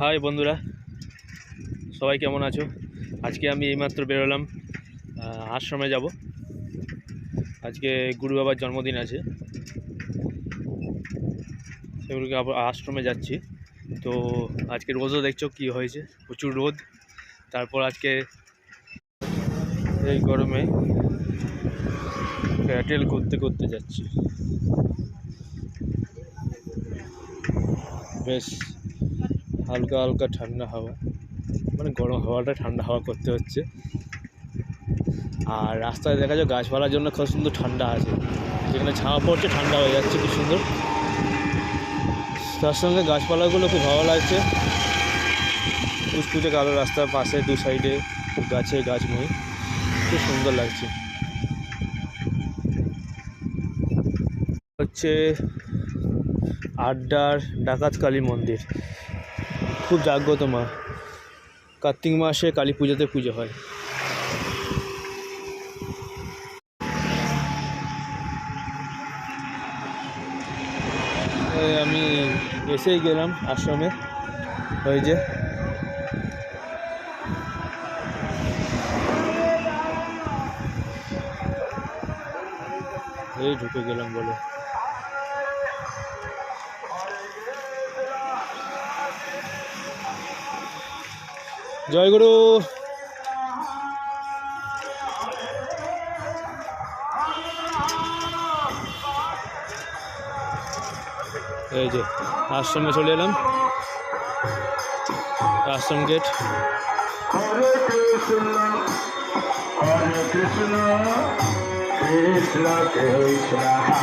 High বন্ধুরা, সবাই কেমন আছো? আজকে আমি এইমাত্র বেরোলাম, আশ্রমে যাব। আজকে গুরু বাবার জন্মদিন আছে, সেগুলোকে আবার আশ্রমে যাচ্ছি। তো আজকে রোদও দেখছো কি হয়েছে, প্রচুর রোদ। তারপর আজকে এই গরমে প্যাটেল করতে করতে যাচ্ছি। বেশ হালকা হালকা ঠান্ডা হাওয়া, মানে গরম হাওয়াটা ঠান্ডা হাওয়া করতে হচ্ছে। আর রাস্তায় দেখা যায় গাছপালার জন্য খুব সুন্দর ঠান্ডা আছে, যেখানে ছাওয়া পড়ছে ঠান্ডা হয়ে যাচ্ছে খুব সুন্দর। তার সঙ্গে গাছপালাগুলো খুব ভালো লাগছে, কুচকুচে কালো রাস্তার পাশে দু সাইডে গাছময়, খুব সুন্দর লাগছে। হচ্ছে আড্ডার ডাকাত কালী মন্দির, খুব জাগ্রত মা। কার্তিক মাসে কালী পুজোতে পুজো হয়। আমি এসেই গেলাম আশ্রমে, ওই যে এই ঢুকে গেলাম বলে। জয় গুরু। এই যে আশ্রমে চলে এলাম, আশ্রম গেট। হরে কৃষ্ণ কৃষ্ণ কৃষ্ণ কৃষ্ণ।